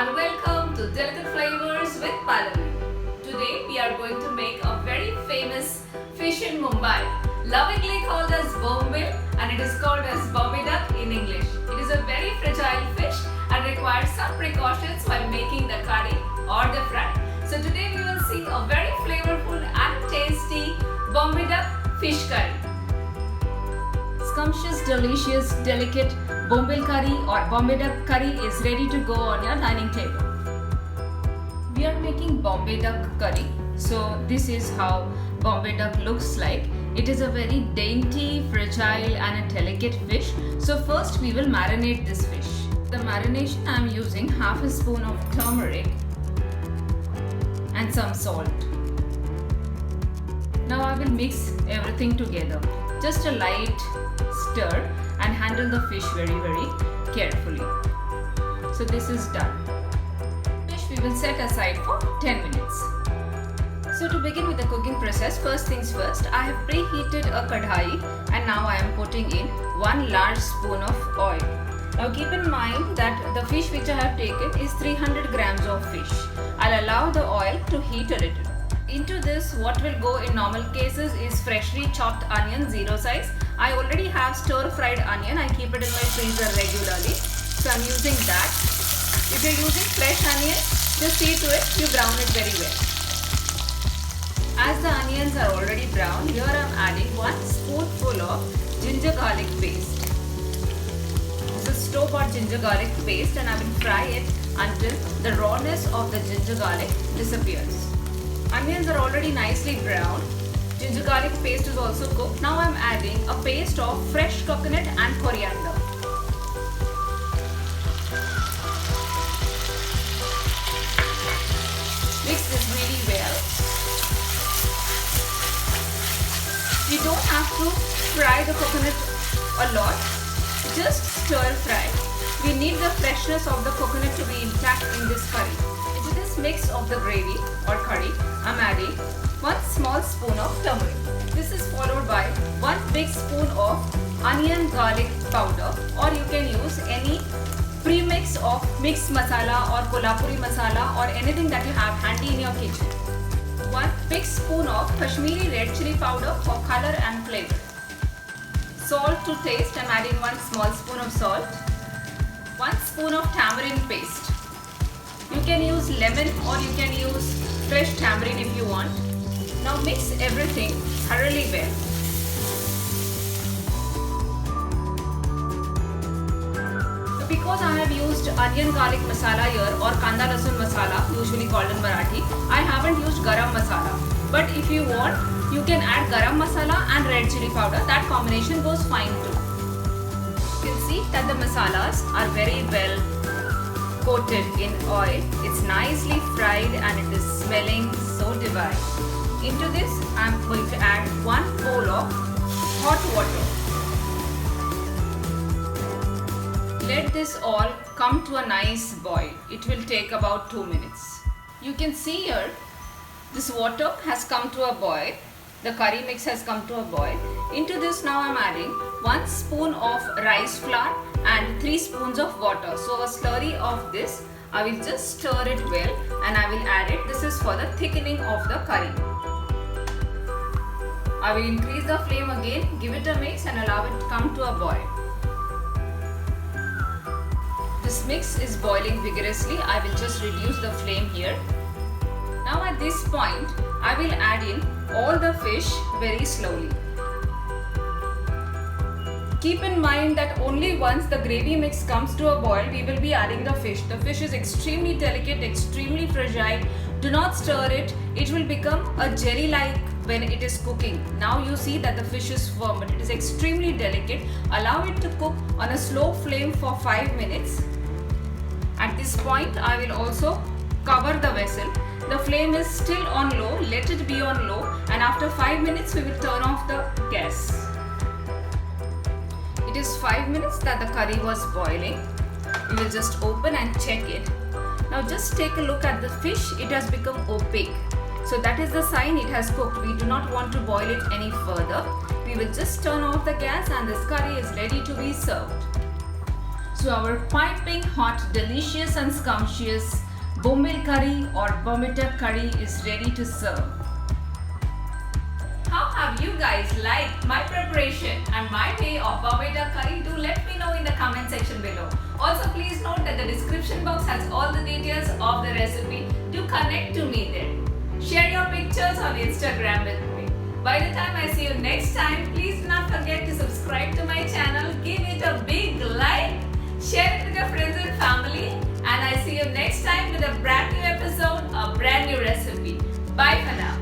and welcome to Delicate Flavors with Pallavi. Today we are going to make a very famous fish in Mumbai, lovingly called as bombil, and it is called as Bombay duck in English. It is a very fragile fish and requires some precautions while making the curry or the fry. So today we will see a very flavorful and tasty Bombay duck fish curry. Scrumptious, delicious, delicate bombil curry or Bombay duck curry is ready to go on your dining table. We are making Bombay duck curry. So this is how Bombay duck looks like. It is a very dainty, fragile and a delicate fish. So first we will marinate this fish. The marination I am using half a spoon of turmeric and some salt. Now I will mix everything together. Just a light stir and handle the fish very carefully. So this is done. Fish we will set aside for 10 minutes. So to begin with the cooking process, first things first, I have preheated a kadhai and now I am putting in 1 large spoon of oil. Now keep in mind that the fish which I have taken is 300 grams of fish. I'll allow the oil to heat a little. Into this, what will go in normal cases is freshly chopped onion, 0 size. I already have stir-fried onion. I keep it in my freezer regularly. So I'm using that. If you're using fresh onion, just see to it you brown it very well. As the onions are already brown, here I'm adding 1 spoonful of ginger garlic paste. This is store-bought ginger garlic paste and I will fry it until the rawness of the ginger garlic disappears. Onions are already nicely browned. Ginger garlic paste is also cooked. Now I am adding a paste of fresh coconut and coriander. Mix this really well. You don't have to fry the coconut a lot. Just stir fry. We need the freshness of the coconut to be intact in this curry. Into this mix of the gravy or curry, I am adding 1 small spoon of turmeric. This is followed by 1 big spoon of onion garlic powder, or you can use any premix of mixed masala or kolhapuri masala or anything that you have handy in your kitchen. 1 big spoon of Kashmiri red chili powder for color and flavor. Salt to taste, I am adding 1 small spoon of salt. 1 spoon of tamarind paste. You can use lemon or you can use fresh tamarind if you want. Now mix everything thoroughly well. So because I have used onion garlic masala here or kanda lasun masala, usually called in Marathi, I haven't used garam masala. But if you want, you can add garam masala and red chili powder. That combination goes fine too. You can see that the masalas are very well coated in oil. It's nicely fried and it is smelling so divine. Into this, I am going to add 1 bowl of hot water. Let this all come to a nice boil. It will take about 2 minutes. You can see here, this water has come to a boil. The curry mix has come to a boil. Into this now I am adding 1 spoon of rice flour and 3 spoons of water. So a slurry of this, I will just stir it well and I will add it. This is for the thickening of the curry. I will increase the flame again, give it a mix and allow it to come to a boil. This mix is boiling vigorously. I will just reduce the flame here. Now at this point, I will add in all the fish very slowly. Keep in mind that only once the gravy mix comes to a boil, we will be adding the fish. The fish is extremely delicate, extremely fragile. Do not stir it. It will become a jelly-like when it is cooking. Now you see that the fish is firm, but it is extremely delicate. Allow it to cook on a slow flame for 5 minutes. At this point, I will also cover the vessel. The flame is still on low. Let it be on low, and after 5 minutes, we will turn off the gas. It is 5 minutes that the curry was boiling. We will just open and check it. Now just take a look at the fish. It has become opaque. So that is the sign it has cooked. We do not want to boil it any further. We will just turn off the gas and this curry is ready to be served. So our piping hot, delicious and scrumptious Bombay curry or Bomita curry is ready to serve. How have you guys liked my preparation and my way of Bomita curry? Do let me know in the comment section below. Also please note that the description box has all the details of the recipe. Do connect to me there. Share your pictures on Instagram with me. By the time I see you next time, please do not forget to subscribe to my channel, give it a big like, share it with your friends and family, and I see you next time with a brand new episode, a brand new recipe. Bye for now.